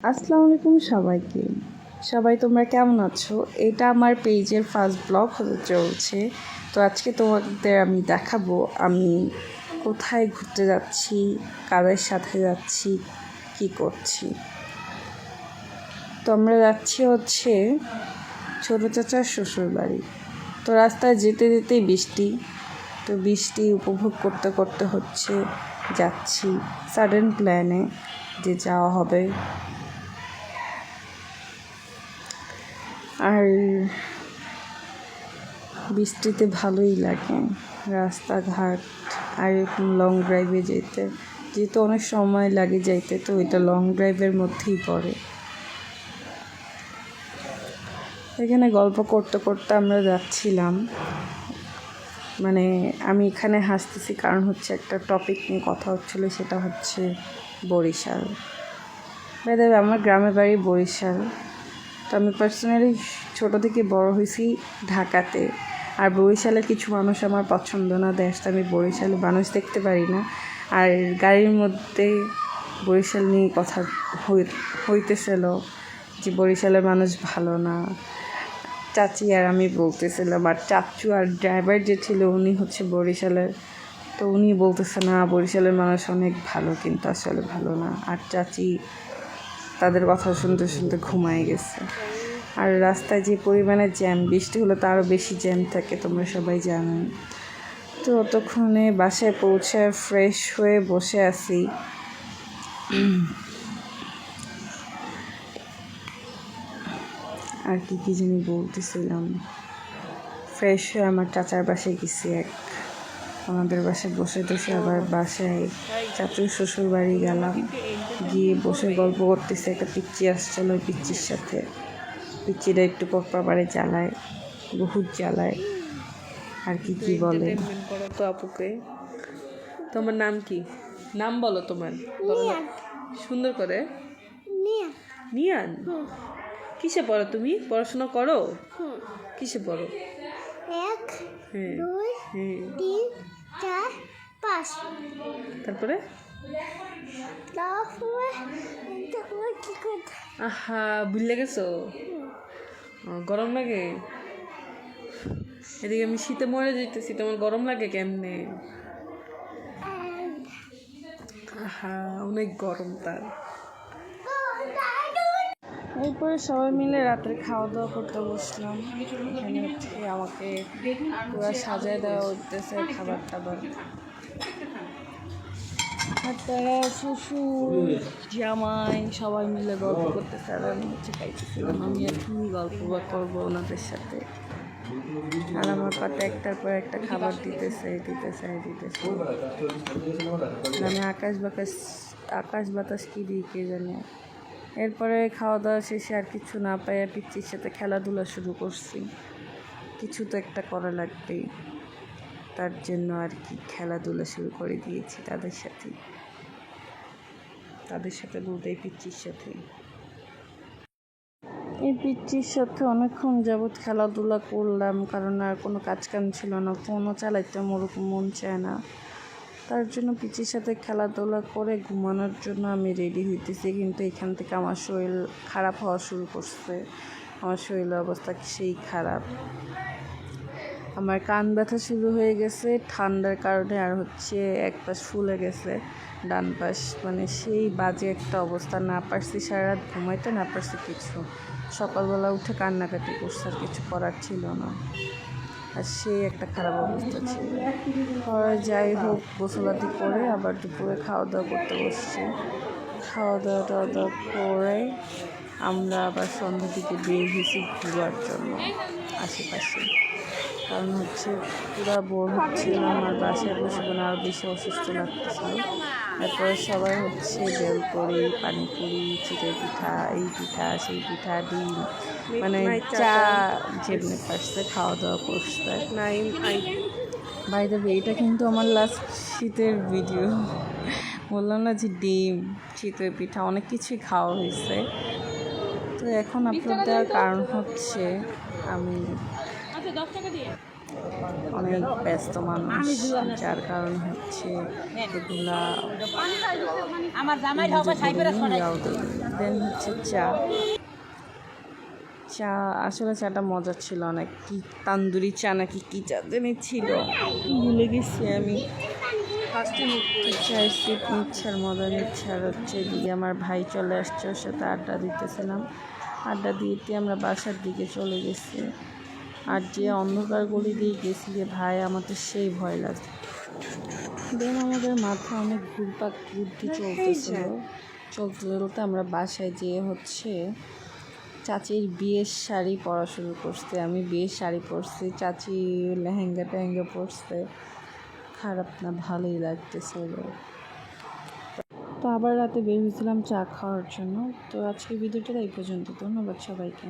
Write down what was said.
আসসালামু আলাইকুম সবাইকে। সবাই তোমরা কেমন আছো? এটা আমার পেজের ফার্স্ট ব্লগ হতে চলছে। তো আজকে তোমাদের আমি দেখাবো আমি কোথায় ঘুরতে যাচ্ছি, কাদের সাথে যাচ্ছি, কি করছি। তো আমরা যাচ্ছি হচ্ছে ছোটো চাচার শ্বশুর বাড়ি। তো রাস্তায় যেতে যেতেই বৃষ্টি, তো বৃষ্টি উপভোগ করতে করতে হচ্ছে যাচ্ছি সাডেন প্ল্যানে যে যাওয়া হবে। আর বৃষ্টিতে ভালোই লাগে রাস্তাঘাট, আর এরকম লং ড্রাইভে যেতে, যেহেতু অনেক সময় লাগে যাইতে, তো এটা লং ড্রাইভের মধ্যেই পড়ে। এখানে গল্প করতে করতে আমরা যাচ্ছিলাম, মানে আমি এখানে হাসতেছি কারণ হচ্ছে একটা টপিক নিয়ে কথা হচ্ছিলো, সেটা হচ্ছে বরিশাল। বেদাবে আমার গ্রামের বাড়ি বরিশাল। তো আমি পার্সোনালি ছোটো থেকে বড় হয়েছি ঢাকাতে। আর বরিশালের কিছু মানুষ আমার পছন্দ না, দেশটা আমি বরিশালে মানুষ দেখতে পারি না। আর গাড়ির মধ্যে বরিশাল নিয়ে কথা হইতেছিল যে বরিশালের মানুষ ভালো না। চাচি আর আমি বলতেছিলাম, আর চাচু আর ড্রাইভার যে ছিল উনি হচ্ছে বরিশালের, তো উনি বলতেছে না বরিশালের মানুষ অনেক ভালো, কিন্তু আসলে ভালো না। আর চাচি তাদের কথা শুনতে শুনতে ঘুমায় গেছে। আর রাস্তায় যে পরিমাণে জ্যাম, বৃষ্টি হলে তো আরও বেশি জ্যাম থাকে, তোমরা সবাই জানো। তো ততক্ষণে বাসায় পৌঁছে ফ্রেশ হয়ে বসে আছি। আর কি জানি বলতেছিলাম। ফ্রেশ হয়ে আমার চাচার বাসায় গেছি, ওনাদের বাসায় বসে টসে আবার বাসায় চাচুর শ্বশুর বাড়ি গেলাম। গিয়ে বসে গল্প করতেছে, একটা পিচ্চি আসছিল, ওই পিচ্চির সাথে। পিচ্চিটা একটু পারে জ্বালায়, বহুত জ্বালায়। আর কি বলে করো তো আপুকে। তোমার নাম কি? নাম বলো তোমার, সুন্দর করে। নিয়ান। কিসে পড়ো তুমি? পড়াশোনা করো? কিসে পড়ো? 1 হ্যাঁ 2 হ্যাঁ 3 4 5। তারপরে তারপরে কি করতে? আহা, ভুলে গেছো? গরম লাগে? এদিকে আমি শীতে মরে যেতেছি, তোমার গরম লাগে কেমনে? আহা, অনেক গরম তার। এরপরে সবাই মিলে রাত্রে খাওয়া দাওয়া করতে বসলাম। এখানে হচ্ছে আমাকে পুরো সাজায় দেওয়া হতেছে খাবার টাবার। আর তারা শ্বশুর জামাই সবাই মিলে গল্প করতেছে, আর আমি হচ্ছে খাইতেছিলাম। আমি এখনই গল্প করবো ওনাদের সাথে। আর আমার পাতে একটার পর একটা খাবার দিতেছে। আমি আকাশ বাতাস কি দিই কে জানে। এরপরে খাওয়া দাওয়া শেষে আর কিছু না পাইয়া পিচ্চির সাথে খেলাধুলা শুরু করছি। কিছু তো একটা করা লাগবেই, তার জন্য আর কি খেলাধুলা শুরু করে দিয়েছি তাদের সাথে বলতে এই পিচ্চির সাথে। এই পিচ্চির সাথে অনেকক্ষণ যাবৎ খেলাধুলা করলাম, কারণ আর কোনো কাজকাম ছিল না, ফোনও চালাইতে ওরকম মন চায় না। তার জন্য পিচ্চির সাথে খেলাধুলা করে ঘুমানোর জন্য আমি রেডি হইতেছি। কিন্তু এখান থেকে আমার শরীর খারাপ হওয়া শুরু করছে। আমার শরীরের অবস্থা সেই খারাপ, আমার কান ব্যথা শুরু হয়ে গেছে ঠান্ডার কারণে। আর হচ্ছে এক পাশ ফুলে গেছে, ডান পাশ, মানে সেই বাজে একটা অবস্থা। না পারছি সারা রাত ঘুমাইতে, না পারছি কিছু। সকালবেলা উঠে কান্নাকাটি করছে, আর কিছু করার ছিল না। আর সেই একটা খারাপ অবস্থা ছিল। পরে যাই হোক গোসলাতি করে আবার দুপুরে খাওয়া দাওয়া করতে বসছি। খাওয়া দাওয়া করে আমরা আবার সন্ধ্যার দিকে বের হয়েছি ঘুরার জন্য আশেপাশে। কারণ হচ্ছে পুরা বোর হচ্ছিলাম, আর বাসায় বসে আরও বেশি অসুস্থ লাগতেছিল। তারপরে সবাই হচ্ছে বেলপুরি, পানিপুরি, চিতই পিঠা, এই পিঠা সেই পিঠা, ডিম, মানে চা যেমনি পারছে খাওয়া দাওয়া করছে। বাই দ্য ওয়ে, এটা কিন্তু আমার লাস্ট শীতের ভিডিও। বললাম না যে ডিম, চিতই পিঠা, অনেক কিছুই খাওয়া হয়েছে। তো এখন আপলোড দেওয়ার কারণ হচ্ছে আমি অনেক ব্যস্ত মানুষ, যার কারণ হচ্ছে এগুলা দেন হচ্ছে চা। চা আসলে চাটা মজা ছিল অনেক, কি তান্দুরি চা নাকি কি চা জানি ছিল, ভুলে গেছি আমি। চায়ের সিপ নিচ্ছে আর মজা নিচ্ছে, আর হচ্ছে এদিকে আমার ভাই চলে আসছে, ওর সাথে আড্ডা দিতেছিলাম। আড্ডা দিতে আমরা বাসার দিকে চলে গেছি। আর যে অন্ধকার গলি দিয়ে গেছি যে ভাই, আমার তো সেই ভয় লাগে। দেন আমাদের মাথা অনেক ঘুরপাক বুদ্ধি চলতে চলতে আমরা বাসায় যেয়ে হচ্ছে চাচির বিয়ের শাড়ি পরা শুরু করছে। আমি বিয়ের শাড়ি পরছি, চাচি লেহেঙ্গা টেহেঙ্গা পরছে। খারাপ না, ভালোই লাগতেছিল। তো আবার রাতে বের হয়েছিলাম চা খাওয়ার জন্য। তো আজকের ভিডিওটা এই পর্যন্ত। ধন্যবাদ সবাইকে।